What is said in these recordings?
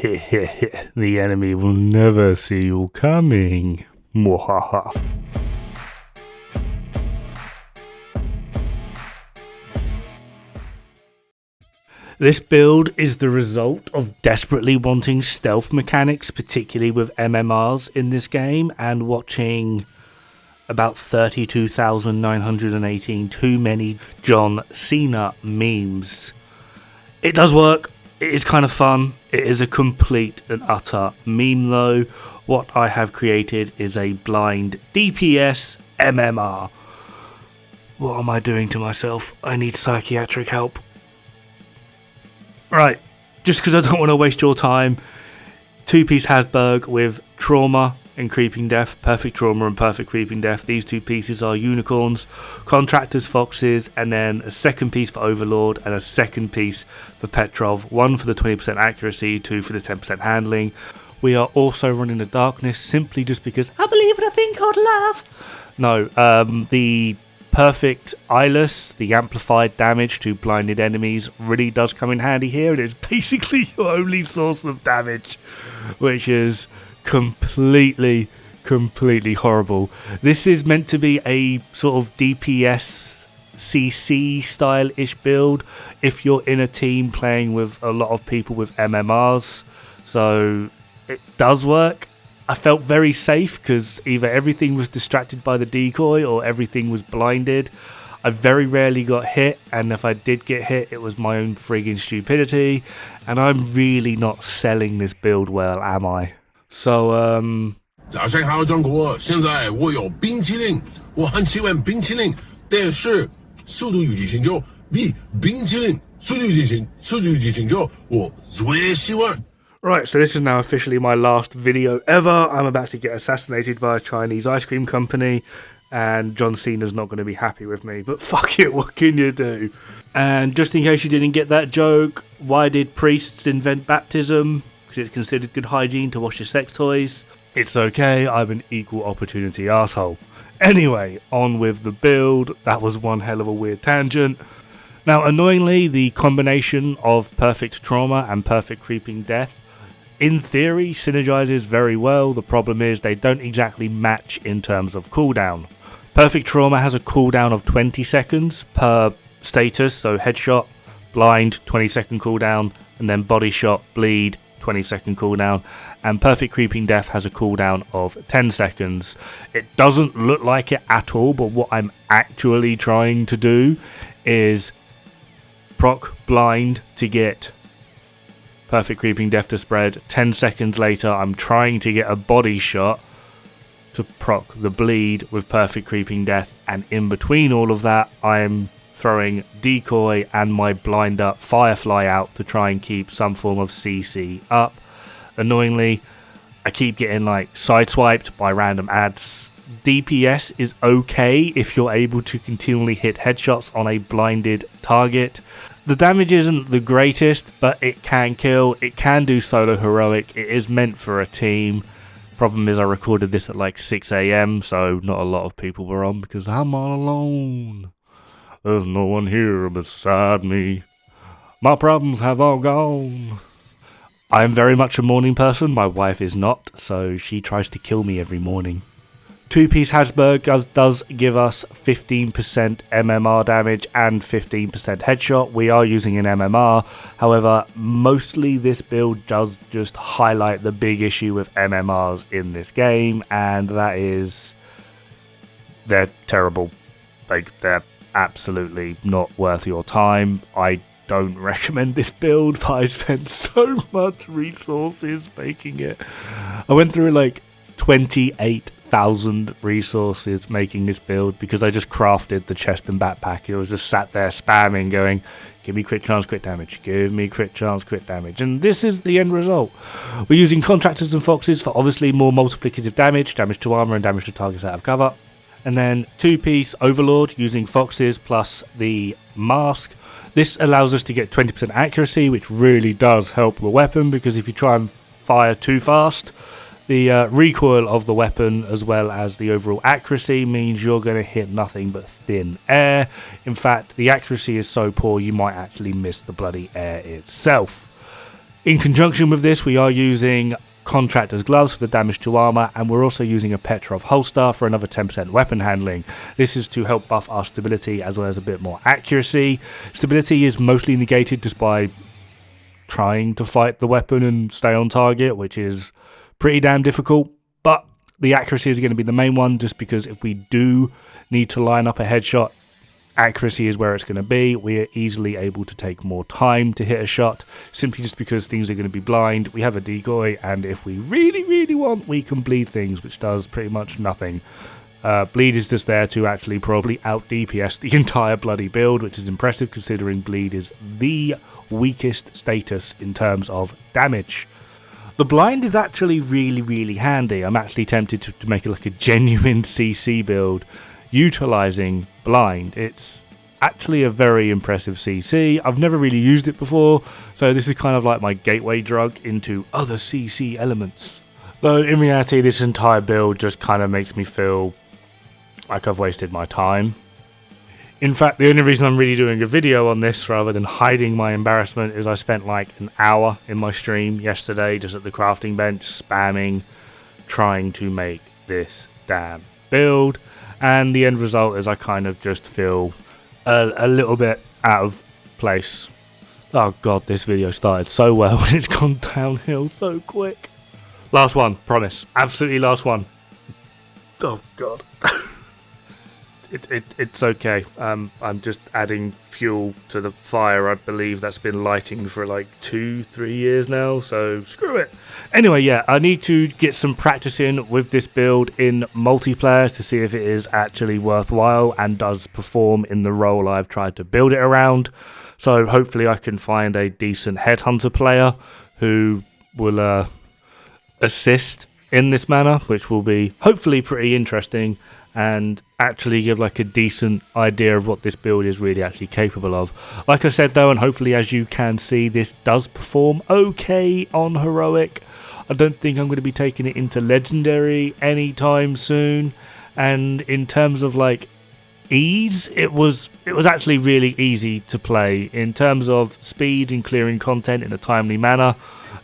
The enemy will never see you coming. Mwahaha. This build is the result of desperately wanting stealth mechanics, particularly with MMRs in this game, and watching about 32,918 too many John Cena memes. It does work, it is kind of fun, it is a complete and utter meme though. What I have created is a blind DPS MMR. What am I doing to myself? I need psychiatric help. Right, just because I don't want to waste your time, two-piece Hasberg with Trauma and Creeping Death, Perfect Trauma and Perfect Creeping Death. These two pieces are unicorns, contractors, foxes, and then a second piece for Overlord and a second piece for Petrov. One for the 20% accuracy, two for the 10% handling. We are also running the darkness simply just because I believe in a thing called love. No, the Perfect Eyeless, the amplified damage to blinded enemies, really does come in handy here, and it's basically your only source of damage, which is completely horrible. This is meant to be a sort of DPS CC style-ish build if you're in a team playing with a lot of people with MMRs, so it does work. I felt very safe because either everything was distracted by the decoy or everything was blinded. I very rarely got hit, and if I did get hit, it was my own friggin' stupidity, and I'm really not selling this build well, am I? So, 早上好，中国！现在我有冰淇淋，我很喜欢冰淇淋，但是速度与激情就比冰淇淋速度与激情就我最喜欢。 Right, so this is now officially my last video ever. I'm about to get assassinated by a Chinese ice cream company, and John Cena's not going to be happy with me, but fuck it, what can you do? And just in case you didn't get that joke, why did priests invent baptism? Because it's considered good hygiene to wash your sex toys. It's okay, I'm an equal opportunity arsehole. Anyway, on with the build. That was one hell of a weird tangent. Now, annoyingly, the combination of Perfect Trauma and Perfect Creeping Death in theory synergizes very well. The problem is they don't exactly match in terms of cooldown. Perfect Trauma has a cooldown of 20 seconds per status, so headshot, blind, 20-second cooldown, and then body shot, bleed, 20-second cooldown, and Perfect Creeping Death has a cooldown of 10 seconds. It doesn't look like it at all, but what I'm actually trying to do is proc blind to get Perfect Creeping Death to spread. 10 seconds later, I'm trying to get a body shot to proc the bleed with Perfect Creeping Death, and in between all of that, I'm throwing decoy and my blind up Firefly out to try and keep some form of CC up. Annoyingly, I keep getting like sideswiped by random ads. DPS is okay if you're able to continually hit headshots on a blinded target. The damage isn't the greatest, but it can kill, it can do solo heroic, it is meant for a team. Problem is I recorded this at like 6 AM, so not a lot of people were on because I'm all alone. There's no one here beside me. My problems have all gone. I'm very much a morning person, my wife is not, so she tries to kill me every morning. Two-piece Hasberg does give us 15% MMR damage and 15% headshot. We are using an MMR, however, mostly this build does just highlight the big issue with MMRs in this game, and that is they're terrible. Like, they're absolutely not worth your time. I don't recommend this build, but I spent so much resources making it. I went through like 28,000 resources making this build because I just crafted the chest and backpack. It was just sat there spamming, going, give me crit chance, crit damage, give me crit chance, crit damage, and this is the end result. We're using contractors and foxes for obviously more multiplicative damage to armor and damage to targets out of cover, and then two-piece Overlord using foxes plus the mask. This allows us to get 20% accuracy, which really does help the weapon, because if you try and fire too fast, the recoil of the weapon as well as the overall accuracy means you're going to hit nothing but thin air. In fact, the accuracy is so poor you might actually miss the bloody air itself. In conjunction with this, we are using Contractor's Gloves for the damage to armor, and we're also using a Petrov holster for another 10% weapon handling. This is to help buff our stability as well as a bit more accuracy. Stability is mostly negated just by trying to fight the weapon and stay on target, which is pretty damn difficult, but the accuracy is going to be the main one, just because if we do need to line up a headshot, accuracy is where it's going to be. We are easily able to take more time to hit a shot, simply just because things are going to be blind. We have a decoy, and if we really want, we can bleed things, which does pretty much nothing. Bleed is just there to actually probably out DPS the entire bloody build, which is impressive considering bleed is the weakest status in terms of damage. The blind is actually really handy. I'm actually tempted to make it like a genuine CC build utilizing blind. It's actually a very impressive CC. I've never really used it before, so this is kind of like my gateway drug into other CC elements. Though in reality, this entire build just kind of makes me feel like I've wasted my time. In fact, the only reason I'm really doing a video on this rather than hiding my embarrassment is I spent like an hour in my stream yesterday just at the crafting bench spamming, trying to make this damn build, and the end result is I kind of just feel a little bit out of place. Oh god, this video started so well and it's gone downhill so quick. Last one, promise. Absolutely last one. Oh god. It's okay. I'm just adding fuel to the fire. I believe that's been lighting for like 2-3 years now, so screw it. Anyway, yeah, I need to get some practice in with this build in multiplayer to see if it is actually worthwhile and does perform in the role I've tried to build it around. So hopefully I can find a decent headhunter player who will assist in this manner, which will be hopefully pretty interesting and actually give like a decent idea of what this build is really actually capable of. Like I said though, and hopefully as you can see, this does perform okay on heroic. I don't think I'm going to be taking it into legendary anytime soon, and in terms of like ease, it was actually really easy to play. In terms of speed and clearing content in a timely manner,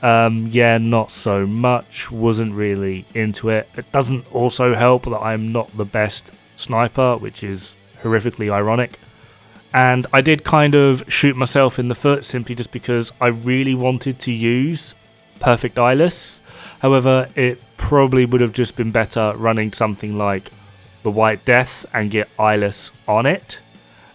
yeah, not so much. Wasn't really into it. It doesn't also help that I'm not the best sniper, which is horrifically ironic. And I did kind of shoot myself in the foot simply just because I really wanted to use Perfect Eyeless. However, it probably would have just been better running something like the White Death and get Eyeless on it,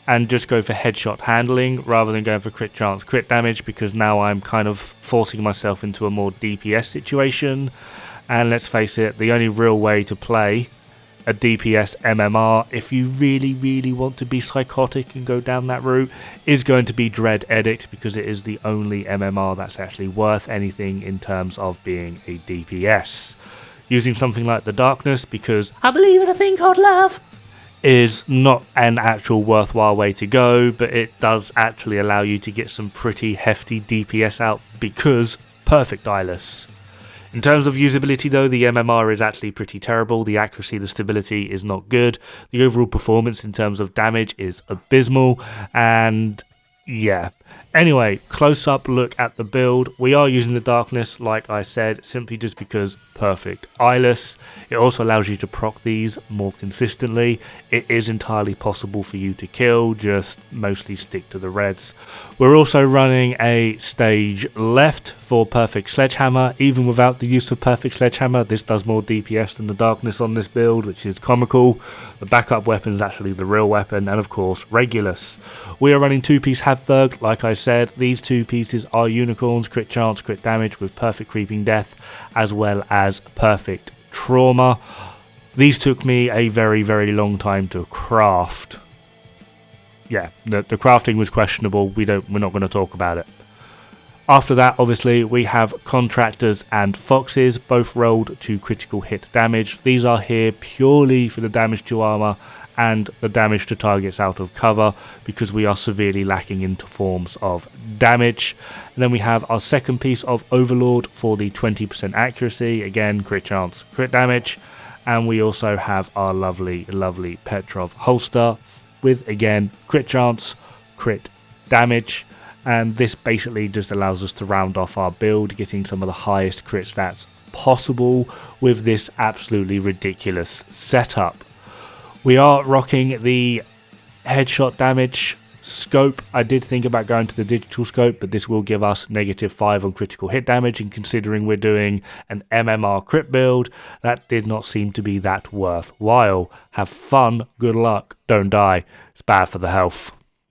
and just go for headshot handling rather than going for crit chance, crit damage, because now I'm kind of forcing myself into a more DPS situation. And let's face it, the only real way to play a DPS MMR, if you really want to be psychotic and go down that route, is going to be Dread Edict, because it is the only MMR that's actually worth anything in terms of being a DPS. Using something like the Darkness, because I believe in a thing called love, is not an actual worthwhile way to go, but it does actually allow you to get some pretty hefty DPS out because Perfect Eyeless. In terms of usability though, the MMR is actually pretty terrible. The accuracy, the stability is not good. The overall performance in terms of damage is abysmal, and yeah. Anyway, close-up look at the build. We are using the Darkness, like I said, simply just because Perfect Eyeless. It also allows you to proc these more consistently. It is entirely possible for you to kill, just mostly stick to the reds. We're also running a stage left for Perfect Sledgehammer. Even without the use of Perfect Sledgehammer, this does more DPS than the Darkness on this build, which is comical. The backup weapon is actually the real weapon, and of course Regulus. We are running 2-piece Habsburg. Like I said, these 2 pieces are unicorns, crit chance, crit damage with perfect creeping death, as well as perfect trauma. These took me a very long time to craft. Yeah, the crafting was questionable. We're not going to talk about it. After that, obviously, we have Contractors and Foxes, both rolled to critical hit damage. These are here purely for the damage to armor and the damage to targets out of cover, because we are severely lacking into forms of damage. And then we have our second piece of Overlord for the 20% accuracy, again crit chance, crit damage. And we also have our lovely Petrov holster with, again, crit chance, crit damage. and this basically just allows us to round off our build, getting some of the highest crit stats possible with this absolutely ridiculous setup. We are rocking the headshot damage scope. I did think about going to the digital scope, but this will give us -5 on critical hit damage, and considering we're doing an MMR crit build, that did not seem to be that worthwhile. Have fun, good luck, don't die. It's bad for the health.